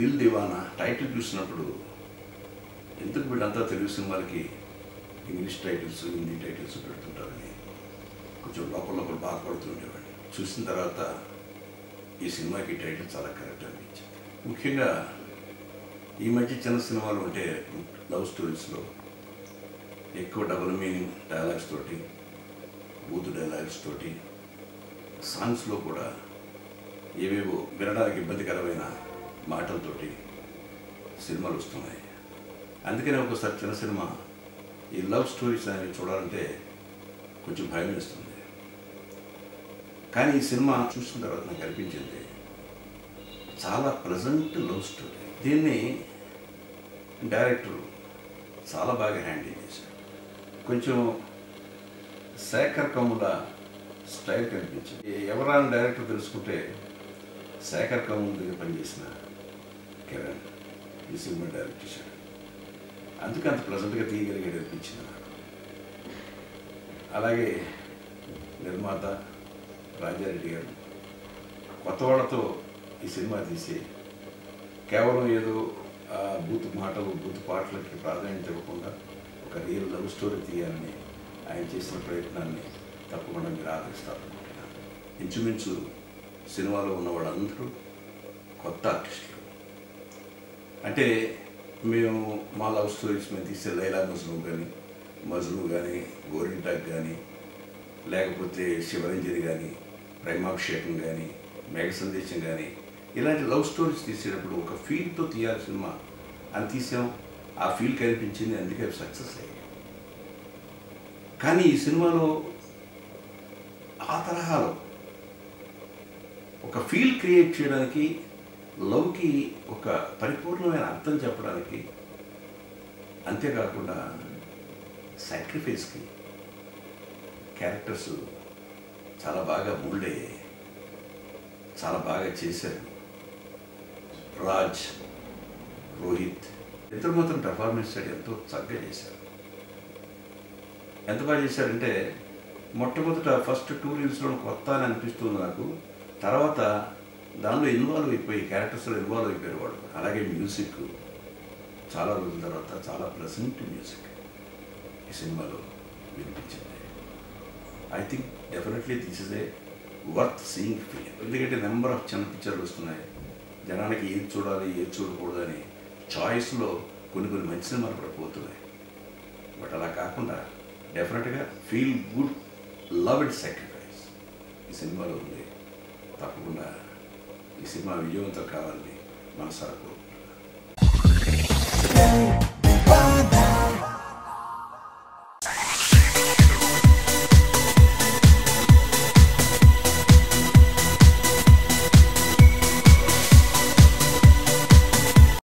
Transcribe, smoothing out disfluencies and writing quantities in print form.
దిల్ దివానా title చూసినప్పుడు ఎందుకు వీళ్ళంతా తెలుగు సినిమాలకి ఇంగ్లీష్ టైటిల్స్ హిందీ టైటిల్స్ పెడుతుంటారని కొంచెం లోపల బాధపడుతుండేవాడిని. చూసిన తర్వాత ఈ సినిమాకి టైటిల్ చాలా కరెక్ట్ అనిపించింది. ముఖ్యంగా ఈ మధ్య చిన్న సినిమాలు ఉంటే లవ్ స్టోరీస్లో ఎక్కువ డబుల్ మీనింగ్ డైలాగ్స్ తోటి, బూత్ డైలాగ్స్ తోటి, సాంగ్స్లో కూడా ఏవేవో వినడానికి ఇబ్బందికరమైన మాటలతోటి సినిమాలు వస్తున్నాయి. అందుకనే ఒకసారి చిన్న సినిమా ఈ లవ్ స్టోరీస్ అనేవి చూడాలంటే కొంచెం భయం వేస్తుంది. కానీ ఈ సినిమా చూసిన తర్వాత నాకు అనిపించింది చాలా ప్లెజెంట్ లవ్ స్టోరీ. దీన్ని డైరెక్టర్ చాలా బాగా హ్యాండిల్ చేశాడు. కొంచెం శేఖర్ కమ్ముల స్టైల్ కనిపించింది. ఎవరైనా డైరెక్టర్ తెలుసుకుంటే శేఖర్ కమ్ముల దగ్గర పనిచేసిన కిరణ్ ఈ సినిమా డైరెక్ట్ చేశాడు. అందుకే అంత ప్లెజెంట్గా తీయగలిగాడు అనిపించింది నాకు. అలాగే నిర్మాత రాజారెడ్డి గారు కొత్త వాళ్ళతో ఈ సినిమా తీసి కేవలం ఏదో బూత్ మాటలు బూత్ పాటలకి ప్రాధాన్యత ఇవ్వకుండా ఒక రియల్ లవ్ స్టోరీ తీయాలని ఆయన చేసిన ప్రయత్నాన్ని తప్పకుండా మీరు ఆదరిస్తారనుకుంటున్నాను. ఇంచుమించు సినిమాలో ఉన్న వాళ్ళందరూ కొత్త ఆర్టిస్టులు. అంటే మేము మా లవ్ స్టోరీస్ మేము తీసే లైలా మజ్ను కానీ గోరింటాక్ కానీ లేకపోతే శివరంజని కానీ ప్రేమాభిషేకం కానీ మేఘ సందేశం కానీ ఇలాంటి లవ్ స్టోరీస్ తీసేటప్పుడు ఒక ఫీల్తో తీయాలి సినిమా అని తీసాం. ఆ ఫీల్ కనిపించింది, అందుకే సక్సెస్ అయ్యాయి. కానీ ఈ సినిమాలో ఆ తరహాలో ఒక ఫీల్ క్రియేట్ చేయడానికి, లవ్కి ఒక పరిపూర్ణమైన అర్థం చెప్పడానికి, అంతేకాకుండా సాక్రిఫైస్కి క్యారెక్టర్స్ చాలా బాగా మోల్డ్ అయ్యాయి, చాలా బాగా చేశారు. రాజ్, రోహిత్ ఇద్దరు మాత్రం పెర్ఫార్మెన్స్ సైడ్ ఎంతో చక్కగా చేశారు. ఎంత బాగా చేశారంటే మొట్టమొదట ఫస్ట్ 2 రీల్స్లో కొత్త అని అనిపిస్తుంది నాకు. తర్వాత దానిలో ఇన్వాల్వ్ అయిపోయి క్యారెక్టర్స్లో ఇన్వాల్వ్ అయిపోయారు వాళ్ళు. అలాగే మ్యూజిక్ చాలా రోజుల తర్వాత చాలా ప్లెజెంట్ మ్యూజిక్ ఈ సినిమాలో వినిపించింది. I think definitely this is a worth seeing film. ఎందుకంటే నెంబర్ ఆఫ్ చిన్న పిక్చర్లు వస్తున్నాయి. జనానికి ఏది చూడాలి ఏది చూడకూడదని చాయిస్లో కొన్ని మంచి సినిమాలు కూడా పోతున్నాయి. బట్ అలా కాకుండా డెఫినెట్గా feel good love and sacrifice ఈ సినిమాలో ఉంది. తప్పకుండా ఈ సినిమా విజయవంతం కావాలని మనసారా కోరుకుంటున్నాను.